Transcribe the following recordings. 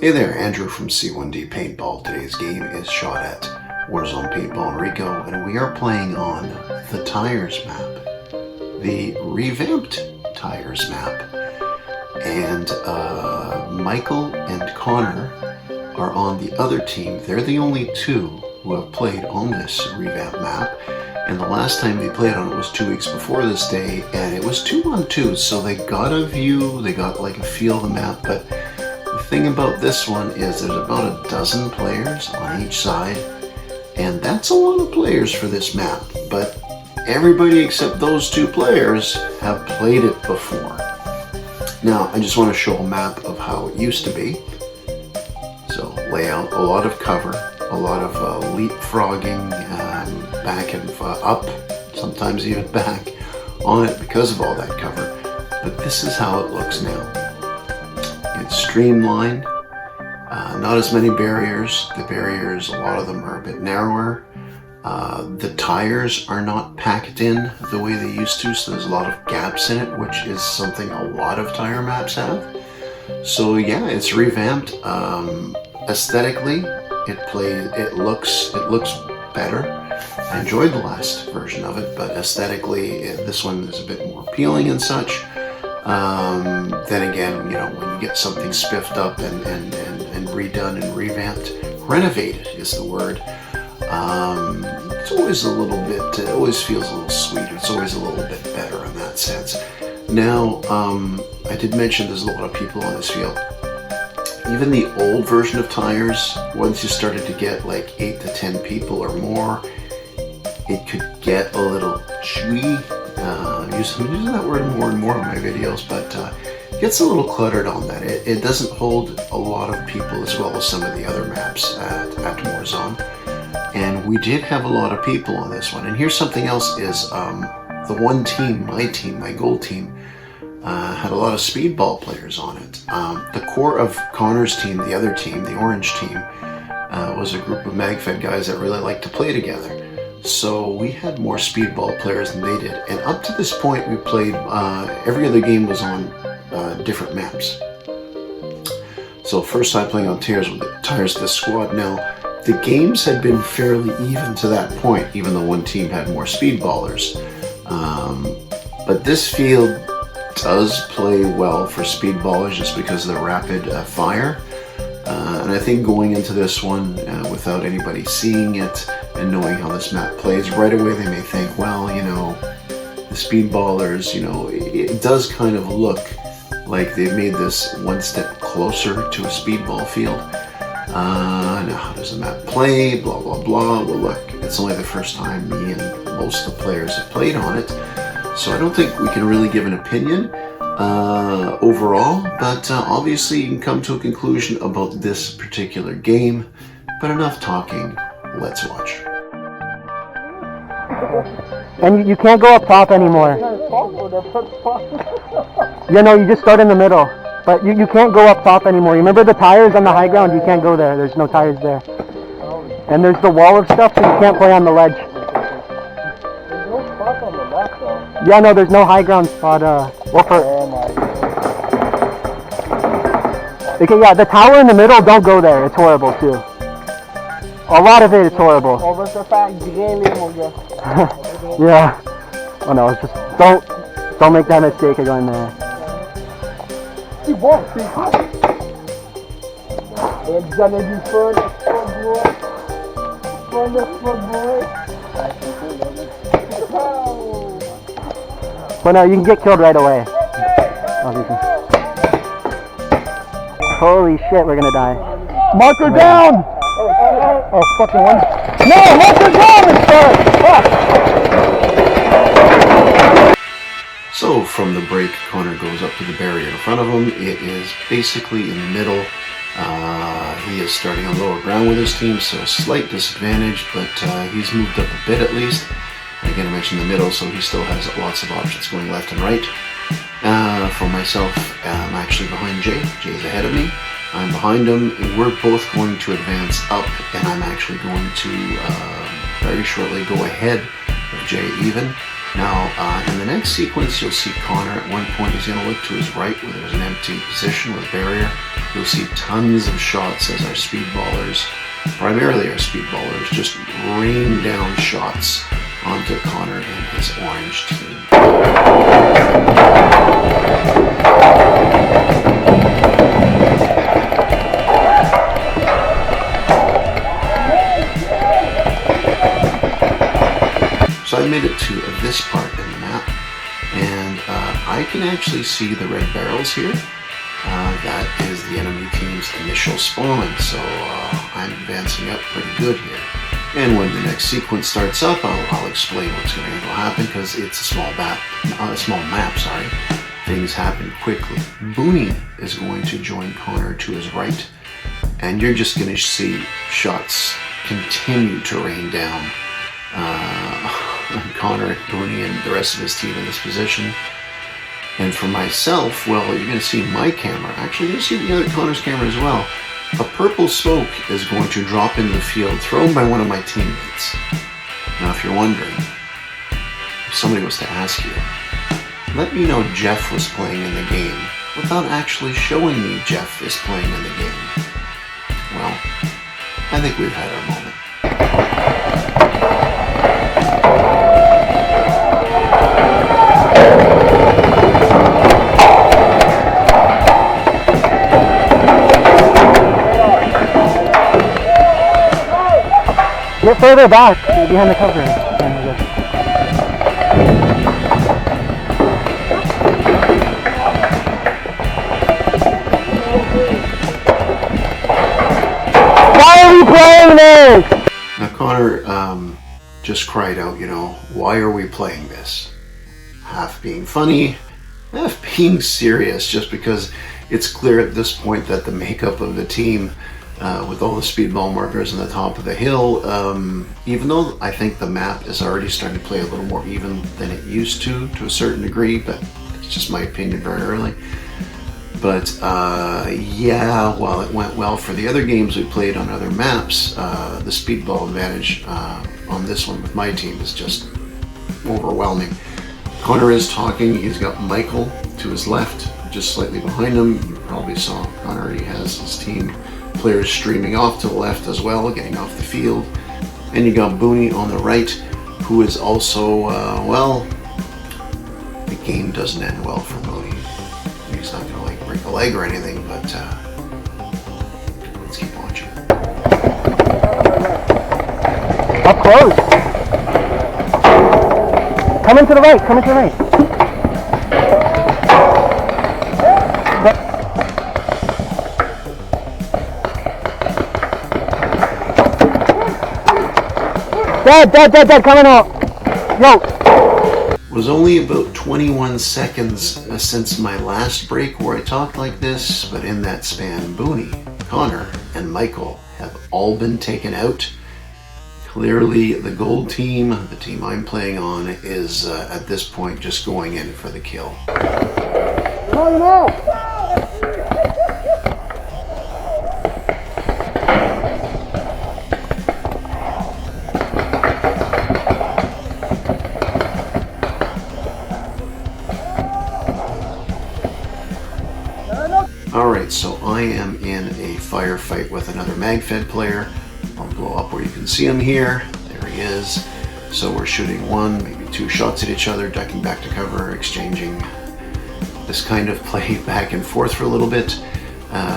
Hey there, Andrew from C1D Paintball. Today's game is shot at Warzone Paintball in Rico, and we are playing on the Tires map, the revamped Tires map. And Michael and Connor are on the other team. They're the only two who have played on this revamped map. And the last time they played on it was 2 weeks before this day, and it was 2-on-2, so they got a view, they got like a feel of the map. But the thing about this one is there's about a dozen players on each side, and that's a lot of players for this map. But everybody except those 2 players have played it before. Now, I just want to show a map of how it used to be. So, layout, a lot of cover, a lot of leapfrogging, back and up, sometimes even back on it because of all that cover. But this is how it looks now. It's streamlined, not as many barriers. The barriers, a lot of them are a bit narrower. The tires are not packed in the way they used to, so there's a lot of gaps in it, which is something a lot of tire maps have. So yeah, it's revamped. Aesthetically, it looks better. I enjoyed the last version of it, but aesthetically, this one is a bit more appealing and such. Then again, you know, when you get something spiffed up and redone and revamped, renovated is the word. It's always a little bit, it always feels a little sweeter. It's always a little bit better in that sense. Now, I did mention there's a lot of people on this field. Even the old version of Tires, once you started to get like 8 to 10 people or more, it could get a little chewy. I'm using that word more and more in my videos, but it gets a little cluttered on that. It doesn't hold a lot of people as well as some of the other maps at Warzone. And we did have a lot of people on this one. And here's something else is the one team, my gold team, had a lot of speedball players on it. The core of Connor's team, the other team, the orange team, was a group of MagFed guys that really liked to play together. So we had more speedball players than they did. And up to this point, we played, every other game was on different maps. So first time playing on Tires with the squad. Now, the games had been fairly even to that point, even though one team had more speedballers. But this field does play well for speedballers just because of the rapid fire. And I think going into this one without anybody seeing it and knowing how this map plays, right away they may think, well, you know, the speedballers, you know, it does kind of look like they've made this one step closer to a speedball field. Now how does the map play? Blah, blah, blah. Well, look, it's only the first time me and most of the players have played on it. So I don't think we can really give an opinion overall, but obviously you can come to a conclusion about this particular game. But enough talking, let's watch. And you can't go up top anymore. Yeah, no, you just start in the middle. But you can't go up top anymore. You remember the tires on the high ground? You can't go there. There's no tires there. And there's the wall of stuff, so you can't play on the ledge. Yeah, no, there's no high ground spot. Okay, yeah, the tower in the middle, don't go there. It's horrible too. A lot of it is horrible. Yeah. Oh no, it's just don't make that mistake of going there. It's gonna be fun. Well, no, you can get killed right away. Holy shit, we're gonna die. Marker down! Oh, fucking one. No, marker down instead! So from the break, Connor goes up to the barrier in front of him. It is basically in the middle. He is starting on lower ground with his team, so a slight disadvantage, but he's moved up a bit at least. Again, I mentioned the middle, so he still has lots of options going left and right. For myself, I'm actually behind Jay. Jay's ahead of me. I'm behind him, and we're both going to advance up, and I'm actually going to very shortly go ahead of Jay even. Now, in the next sequence, you'll see Connor at one point. He's going to look to his right where there's an empty position with barrier. You'll see tons of shots as our speedballers, primarily our speedballers, just rain down shots onto Connor and his orange team. So I made it to this part in the map, and I can actually see the red barrels here. That is the enemy team's initial spawn, so I'm advancing up pretty good here. And when the next sequence starts up, I'll explain what's going to happen, because it's a small map. Sorry. Things happen quickly. Booney is going to join Connor to his right, and you're just going to see shots continue to rain down Connor, Booney, and the rest of his team in this position. And for myself, well, you're going to see my camera. Actually, you're going to see the other Connor's camera as well. A purple smoke is going to drop into the field, thrown by one of my teammates. Now, if you're wondering, if somebody was to ask you, let me know Jeff was playing in the game without actually showing me Jeff is playing in the game. Well, I think we've had our moment. Get further back, behind the cover. Why are we playing this? Now Connor just cried out, why are we playing this? Half being funny, half being serious, just because it's clear at this point that the makeup of the team, with all the speedball markers on the top of the hill, even though I think the map is already starting to play a little more even than it used to a certain degree, but it's just my opinion very early. But yeah, while it went well for the other games we played on other maps, the speedball advantage on this one with my team is just overwhelming. Connor is talking. He's got Michael to his left, just slightly behind him. You probably saw Connor already has his team players streaming off to the left as well, getting off the field. And you got Booney on the right, who is also, well, the game doesn't end well for Booney. He's not going to break a leg or anything, but let's keep watching. Up close. Come into the right, come into the right. Dad, coming out. Yo. It was only about 21 seconds since my last break where I talked like this, but in that span, Booney, Connor, and Michael have all been taken out. Clearly, the gold team, the team I'm playing on, is at this point just going in for the kill. Call him out. Alright, so I am in a firefight with another MagFed player. I'll blow up where you can see him here. There he is. So we're shooting one, maybe two shots at each other, ducking back to cover, exchanging this kind of play back and forth for a little bit.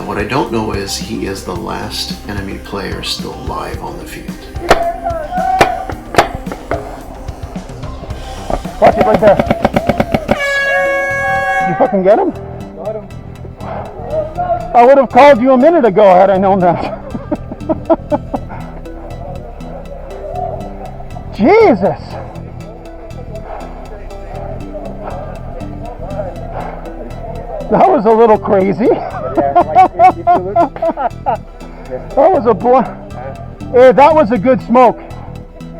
What I don't know is he is the last enemy player still live on the field. Watch it right there. Did you fucking get him? Got him. I would have called you a minute ago had I known that. Jesus! That was a little crazy. That was a Hey, that was a good smoke.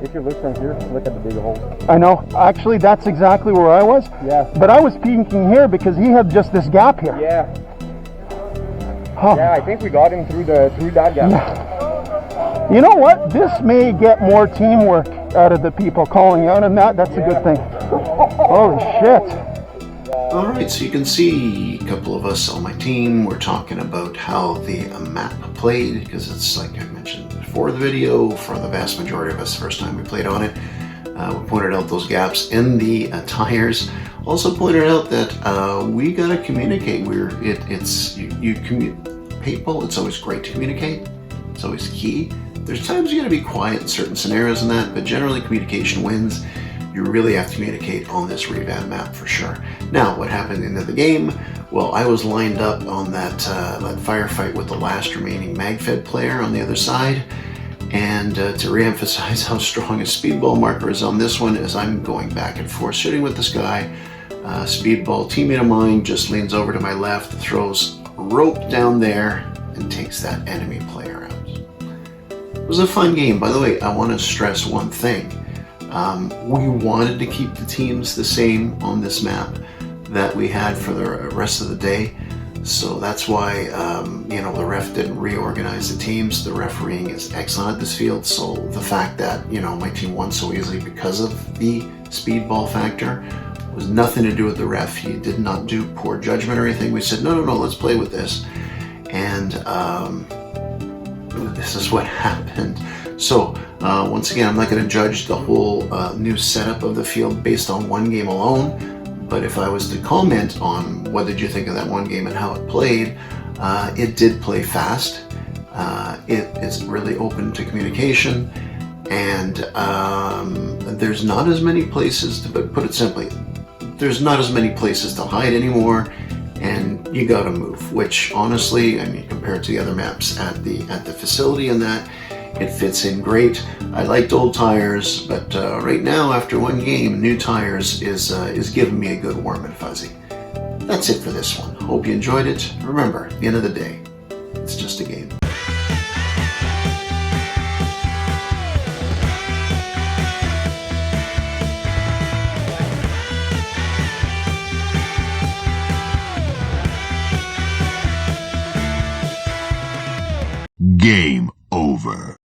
If you look from here, look at the big hole. I know. Actually, that's exactly where I was. Yeah. But I was peeking here because he had just this gap here. Yeah. Huh. Yeah, I think we got him through that gap. You know what? This may get more teamwork out of the people calling out on that. That's a good thing. Holy shit. Alright, so you can see a couple of us on my team were talking about how the map played, because it's like I mentioned before the video, for the vast majority of us, the first time we played on it. We pointed out those gaps in the tires. Also pointed out that we gotta communicate. Paintball, it's always great to communicate. It's always key. There's times you gotta be quiet in certain scenarios and that, but generally communication wins. You really have to communicate on this revamp map for sure. Now, what happened at the end of the game? Well, I was lined up on that firefight with the last remaining MagFed player on the other side. And to re-emphasize how strong a speedball marker is on this one, as I'm going back and forth shooting with this guy, speedball teammate of mine just leans over to my left, throws rope down there, and takes that enemy player out. It was a fun game. By the way, I want to stress one thing. We wanted to keep the teams the same on this map that we had for the rest of the day. So that's why, the ref didn't reorganize the teams. The refereeing is excellent at this field. So the fact that, my team won so easily because of the speedball factor was nothing to do with the ref. He did not do poor judgment or anything. We said, no, let's play with this. And this is what happened. So once again, I'm not going to judge the whole new setup of the field based on one game alone. But if I was to comment on what did you think of that one game and how it played, it did play fast. It is really open to communication, and there's not as many places, but put it simply, there's not as many places to hide anymore, and you gotta move, which honestly, compared to the other maps at the facility and that, it fits in great. I liked old tires, but right now, after one game, new tires is giving me a good warm and fuzzy. That's it for this one. Hope you enjoyed it. Remember, at the end of the day, it's just a game. Game over.